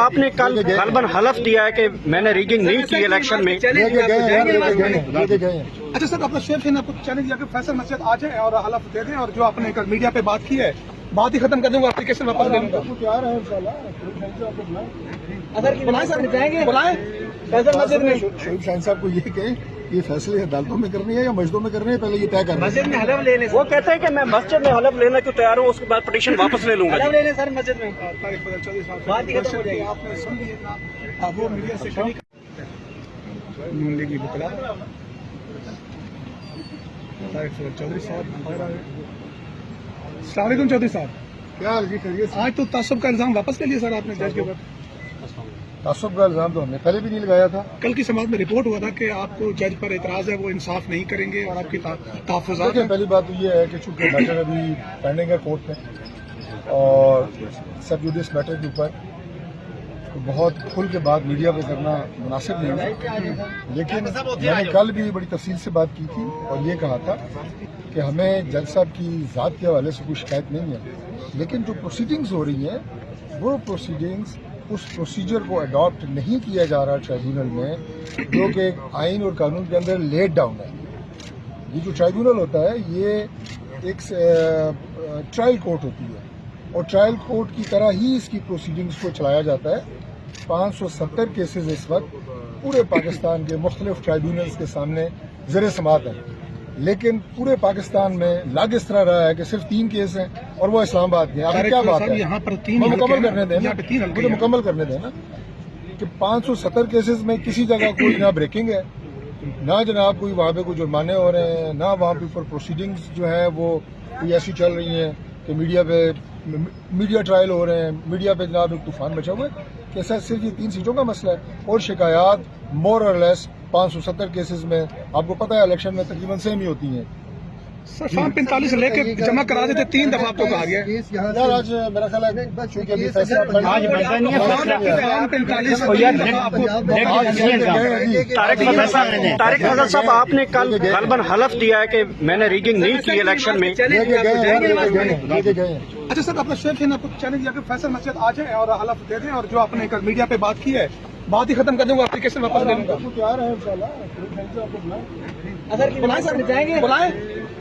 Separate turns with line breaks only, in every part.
آپ نے کل غالباً حلف دیا ہے کہ میں نے ریگنگ نہیں کی الیکشن میں.
اچھا سر، اپنا شیخ نے آپ کو چیلنج دیا کہ فیصل مسجد آ جائیں اور حلف دے دیں، اور جو آپ نے میڈیا پہ بات کی ہے بات ہی ختم کر دوں گا، اپلیکیشن واپس لے لوں گا. بلائیں سر، بلائیں فیصل مسجد میں.
شہید شاہین صاحب کو یہ کہیں یہ فیصلے عدالتوں میں کرنے ہیں یا مسجدوں میں کرنے ہیں، پہلے یہ طے کرنا ہے.
مسجد میں حلف لینے
وہ کہتے ہیں کہ میں مسجد میں حلف لینا کو تیار ہوں، اس کے بعد پٹیشن واپس لے لوں گا.
حلف لینے سر مسجد میں.
طارق فضل چودھری صاحب
بات ہی ختم ہو جائے گی.
آپ نے سن لیے نا، اب وہ میڈیا سے شریک نون لیگی بکلا طارق فضل چودھری صاحب. السلام علیکم چودھری صاحب.
کیا حال جی، خیریت سے؟
آج تو تعصب کا الزام واپس لے لیا سر آپ نے جج کے اوپر.
تعصب کا الزام تو ہم نے پہلے بھی نہیں لگایا تھا.
کل کی سماعت میں رپورٹ ہوا تھا کہ آپ کو جج پر اعتراض ہے، وہ انصاف نہیں کریں گے اور آپ کی تحفظات
دیکھیں،
ہیں.
پہلی بات تو یہ ہے کہ چونکہ میٹر ابھی پینڈنگ ہے کورٹ میں، اور سب جوڈیس میٹر کے اوپر بہت کھل کے بات میڈیا پہ کرنا مناسب نہیں ہے. لیکن میں نے کل بھی بڑی تفصیل سے بات کی تھی اور یہ کہا تھا کہ ہمیں جج صاحب کی ذات کے حوالے سے کوئی شکایت نہیں ہے، لیکن جو پروسیڈنگز ہو رہی ہیں وہ پروسیڈنگز اس پروسیجر کو اڈاپٹ نہیں کیا جا رہا ٹرائیبیونل میں، جو کہ آئین اور قانون کے اندر لیٹ ڈاؤن ہے. یہ جو ٹرائیبیونل ہوتا ہے یہ ایک ٹرائل کورٹ ہوتی ہے، اور ٹرائل کورٹ کی طرح ہی اس کی پروسیڈنگز کو چلایا جاتا ہے. 570 کیسز اس وقت پورے پاکستان کے مختلف ٹرائیبیونلز کے سامنے زیر سماعت ہیں، لیکن پورے پاکستان میں لاگ اس طرح رہا ہے کہ صرف 3 کیس ہیں اور وہ اسلام آباد کے ہیں. آپ کیا بات ہے،
یہاں پر 3
مکمل کرنے دیں نا، مجھے مکمل کرنے دیں نا. کہ 570 کیسز میں کسی جگہ کوئی نہ بریکنگ ہے، نہ جناب کوئی وہاں پہ کوئی جرمانے ہو رہے ہیں، نہ وہاں پہ اوپر پروسیڈنگز جو ہے وہ کوئی ایسی چل رہی ہیں کہ میڈیا ٹرائل ہو رہے ہیں، میڈیا پہ جناب ایک طوفان مچا ہوا ہے. کہ سر صرف یہ 3 سیٹوں کا مسئلہ ہے، اور شکایات مور اور لیس 570 کیسز میں آپ کو پتہ ہے الیکشن میں تقریباً سیم ہی ہوتی ہیں.
سر فارم 45 لے کے جمع کرا دیتے، 3 دفعہ آپ کو کہا گیا ہے.
یار آج میرا خیال ہے چونکہ ابھی فیصلہ
آج بندہ نہیں ہے فیصلہ.
فارم 45
طارق فضل صاحب، آپ نے کل غالباً حلف دیا ہے کہ میں نے ریگنگ نہیں کی الیکشن میں.
اچھا سر، اپنا شیخ نے آپ کو چیلنج دیا کہ فیصل مسجد آ جائیں اور حلف دے دیں، اور جو آپ نے میڈیا پہ بات کی ہے بات ہی ختم کر دوں گا، اپلیکیشن واپس لے لوں گا.
بلائیں سر، جائیں گے.
بلائیں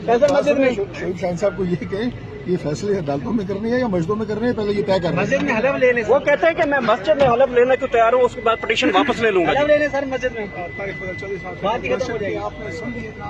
فیصل مسجد میں.
شہید شاہین صاحب کو یہ کہیں یہ فیصلے عدالتوں میں کرنے ہیں یا مسجدوں میں کرنے ہیں، پہلے یہ طے کرنا ہے.
مسجد میں حلف لینے
وہ کہتے ہیں کہ میں مسجد میں حلف لینا کو تیار ہوں، اس کے بعد پٹیشن واپس لے لوں گا.
حلف لینے سر مسجد میں.
طارق فضل چودھری صاحب
بات ہی ختم ہو جائے گی.
آپ نے سن لیے نا.